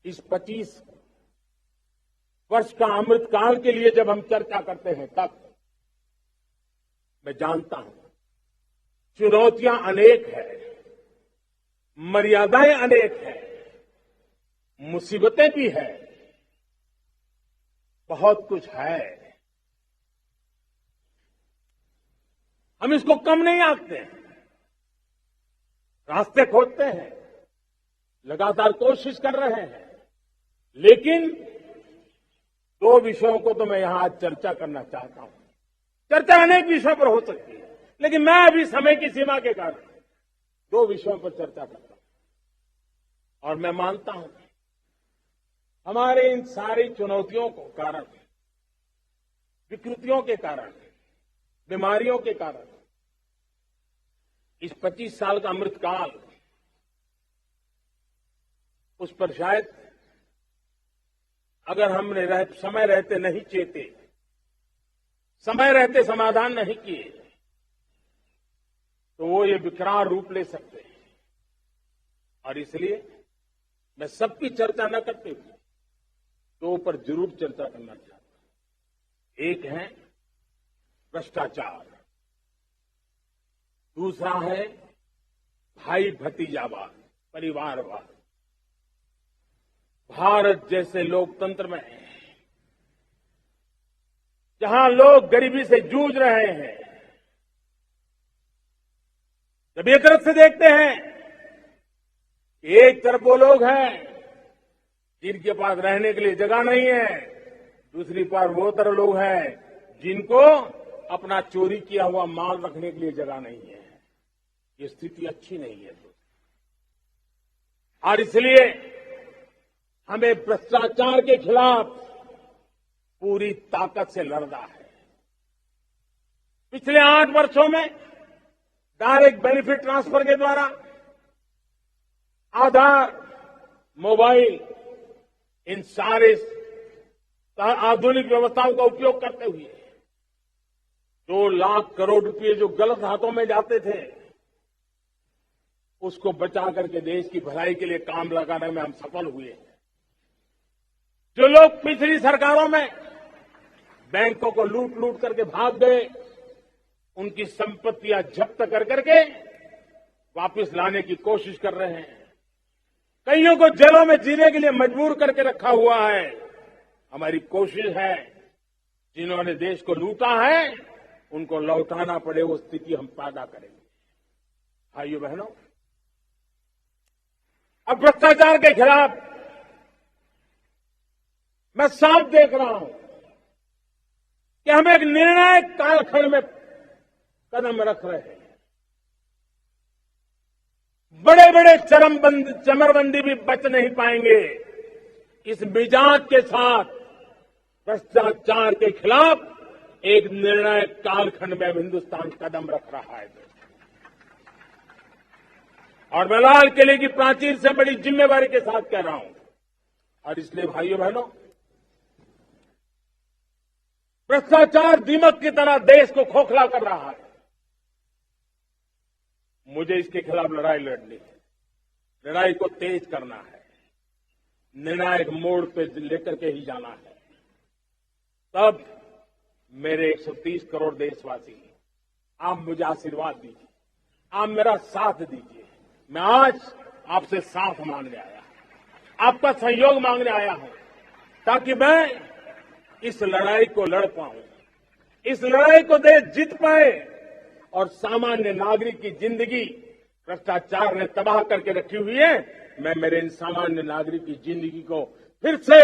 इस 25 वर्ष का अमृतकाल के लिए जब हम चर्चा करते हैं तब मैं जानता हूं चुनौतियां अनेक है, मर्यादाएं अनेक है, मुसीबतें भी है, बहुत कुछ है। हम इसको कम नहीं आंकते हैं, रास्ते खोजते हैं, लगातार कोशिश कर रहे हैं, लेकिन दो विषयों को तो मैं यहां आज चर्चा करना चाहता हूं। चर्चा अनेक विषयों पर हो सकती है, लेकिन मैं अभी समय की सीमा के कारण दो विषयों पर चर्चा करता हूं। और मैं मानता हूं हमारे इन सारी चुनौतियों को कारण, विकृतियों के कारण, बीमारियों के कारण इस 25 साल का अमृतकाल, उस पर शायद अगर हमने समय रहते नहीं चेते, समय रहते समाधान नहीं किए, तो वो ये विकराल रूप ले सकते हैं। और इसलिए मैं सबकी चर्चा न करते हुए दो पर जरूर चर्चा करना चाहता हूं। एक है भ्रष्टाचार, दूसरा है भाई भतीजावाद, परिवारवाद। भारत जैसे लोकतंत्र में जहां लोग गरीबी से जूझ रहे हैं, जब एक तरफ से देखते हैं कि एक तरफ वो लोग हैं जिनके पास रहने के लिए जगह नहीं है, दूसरी पार वो तरह लोग हैं जिनको अपना चोरी किया हुआ माल रखने के लिए जगह नहीं है। ये स्थिति अच्छी नहीं है और इसलिए हमें भ्रष्टाचार के खिलाफ पूरी ताकत से लड़ना है। पिछले 8 वर्षों में डायरेक्ट बेनिफिट ट्रांसफर के द्वारा, आधार, मोबाइल, इन सारे आधुनिक व्यवस्थाओं का उपयोग करते हुए 2 लाख करोड़ रुपए जो गलत हाथों में जाते थे, उसको बचा करके देश की भलाई के लिए काम लगाने में हम सफल हुए हैं। जो लोग पिछली सरकारों में बैंकों को लूट लूट करके भाग गए, उनकी संपत्तियां जब्त कर करके वापस लाने की कोशिश कर रहे हैं। कईयों को जेलों में जीने के लिए मजबूर करके रखा हुआ है। हमारी कोशिश है जिन्होंने देश को लूटा है उनको लौटाना पड़े, वो स्थिति हम पैदा करेंगे। भाइयों बहनों, अब भ्रष्टाचार के खिलाफ मैं साफ देख रहा हूं कि हम एक निर्णायक कालखंड में कदम रख रहे हैं। बड़े बड़े चमरबंदी भी बच नहीं पाएंगे। इस मिजाज के साथ भ्रष्टाचार के खिलाफ एक निर्णायक कालखंड में हिंदुस्तान कदम रख रहा है। और मैं लाल किले की प्राचीर से बड़ी जिम्मेवारी के साथ कह रहा हूं। और इसलिए भाइयों बहनों, भ्रष्टाचार दीमक की तरह देश को खोखला कर रहा है। मुझे इसके खिलाफ लड़ाई लड़नी है, लड़ाई को तेज करना है, निर्णायक मोड़ पे लेकर के ही जाना है। तब मेरे 130 करोड़ देशवासी, आप मुझे आशीर्वाद दीजिए, आप मेरा साथ दीजिए। मैं आज आपसे साथ मांगने आया, आपका सहयोग मांगने आया हूं, ताकि मैं इस लड़ाई को लड़ पाऊं, इस लड़ाई को देश जीत पाए और सामान्य नागरिक की जिंदगी भ्रष्टाचार ने तबाह करके रखी हुई है। मैं मेरे इन सामान्य नागरिक की जिंदगी को फिर से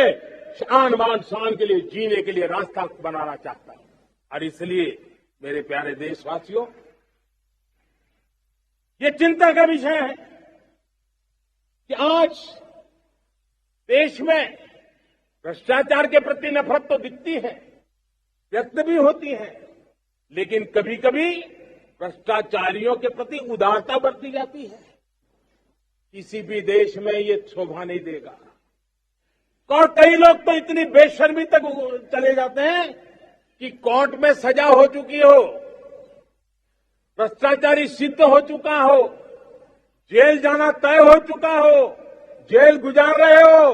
शान बान शान के लिए जीने के लिए रास्ता बनाना चाहता हूं। और इसलिए मेरे प्यारे देशवासियों, ये चिंता का विषय है कि आज देश में भ्रष्टाचार के प्रति नफरत तो दिखती है, व्यक्त भी होती है, लेकिन कभी कभी भ्रष्टाचारियों के प्रति उदारता बरती जाती है। किसी भी देश में ये शोभा नहीं देगा। और कई लोग तो इतनी बेशर्मी तक चले जाते हैं कि कोर्ट में सजा हो चुकी हो, भ्रष्टाचारी सिद्ध हो चुका हो, जेल जाना तय हो चुका हो, जेल गुजार रहे हो,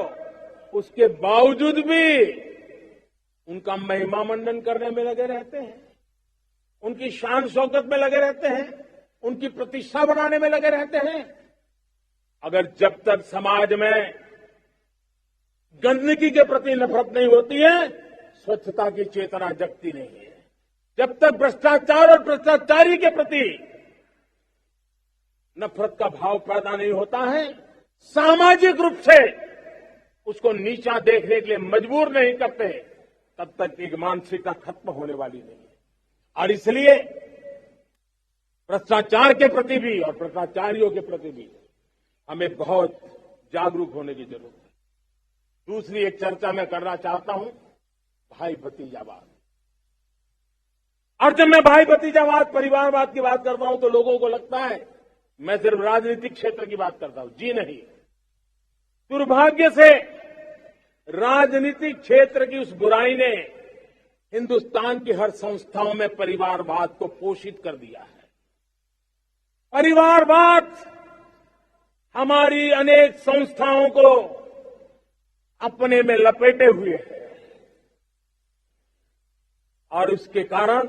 उसके बावजूद भी उनका महिमा मंडन करने में लगे रहते हैं, उनकी शान शौकत में लगे रहते हैं, उनकी प्रतिष्ठा बनाने में लगे रहते हैं। अगर जब तक समाज में गंदगी के प्रति नफरत नहीं होती है, स्वच्छता की चेतना जगती नहीं है। जब तक भ्रष्टाचार और भ्रष्टाचारी के प्रति नफरत का भाव पैदा नहीं होता है, सामाजिक रूप से उसको नीचा देखने के लिए मजबूर नहीं करते, तब तक एक मानसिकता खत्म होने वाली नहीं है। और इसलिए भ्रष्टाचार के प्रति भी और भ्रष्टाचारियों के प्रति भी हमें बहुत जागरूक होने की जरूरत है। दूसरी एक चर्चा मैं करना चाहता हूं, भाई भतीजावाद। और जब मैं भाई भतीजावाद, परिवारवाद की बात करता हूं तो लोगों को लगता है मैं सिर्फ राजनीतिक क्षेत्र की बात करता हूं। जी नहीं, दुर्भाग्य से राजनीतिक क्षेत्र की उस बुराई ने हिंदुस्तान की हर संस्थाओं में परिवारवाद को पोषित कर दिया है। परिवारवाद हमारी अनेक संस्थाओं को अपने में लपेटे हुए है और इसके कारण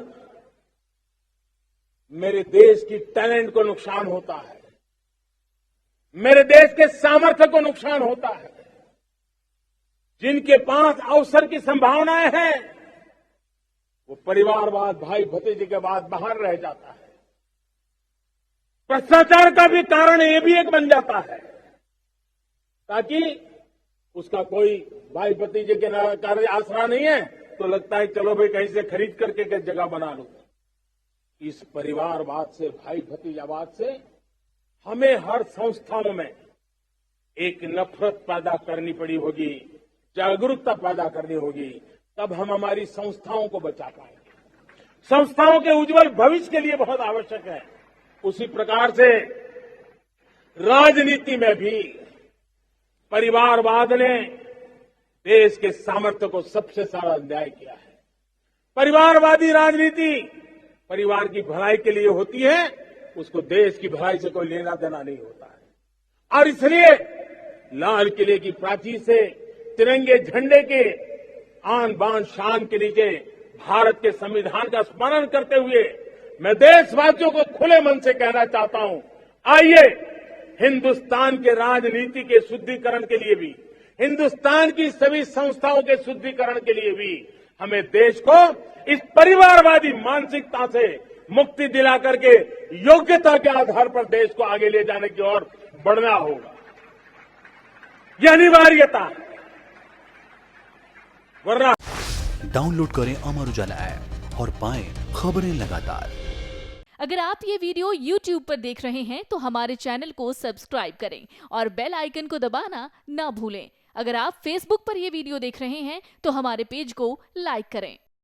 मेरे देश की टैलेंट को नुकसान होता है, मेरे देश के सामर्थ्य को नुकसान होता है। जिनके पास अवसर की संभावनाएं हैं वो परिवारवाद, भाई भतीजे के बाद बाहर रह जाता है। भ्रष्टाचार का भी कारण ये भी एक बन जाता है ताकि उसका कोई भाई भतीजे के कार्य आसरा नहीं है तो लगता है चलो भाई कहीं से खरीद करके जगह बना लो। इस परिवारवाद से, भाई भतीजावाद से हमें हर संस्थाओं में एक नफरत पैदा करनी पड़ी होगी, जागरूकता पैदा करनी होगी, तब हम हमारी संस्थाओं को बचा पाएंगे। संस्थाओं के उज्जवल भविष्य के लिए बहुत आवश्यक है। उसी प्रकार से राजनीति में भी परिवारवाद ने देश के सामर्थ्य को सबसे सारा अन्याय किया है। परिवारवादी राजनीति परिवार की भलाई के लिए होती है, उसको देश की भलाई से कोई लेना देना नहीं होता है। और इसलिए लाल किले की प्राचीर से तिरंगे झंडे के आन बान शान के नीचे भारत के संविधान का स्मरण करते हुए मैं देशवासियों को खुले मन से कहना चाहता हूं, आइए हिंदुस्तान के राजनीति के शुद्धिकरण के लिए भी, हिंदुस्तान की सभी संस्थाओं के शुद्धिकरण के लिए भी हमें देश को इस परिवारवादी मानसिकता से मुक्ति दिला करके योग्यता के आधार पर देश को आगे ले जाने की ओर बढ़ना होगा। यह अनिवार्यता है, वरना। डाउनलोड करें अमर उजाला ऐप और पाएं खबरें लगातार। अगर आप ये वीडियो YouTube पर देख रहे हैं तो हमारे चैनल को सब्सक्राइब करें और बेल आइकन को दबाना ना भूलें। अगर आप Facebook पर ये वीडियो देख रहे हैं तो हमारे पेज को लाइक करें।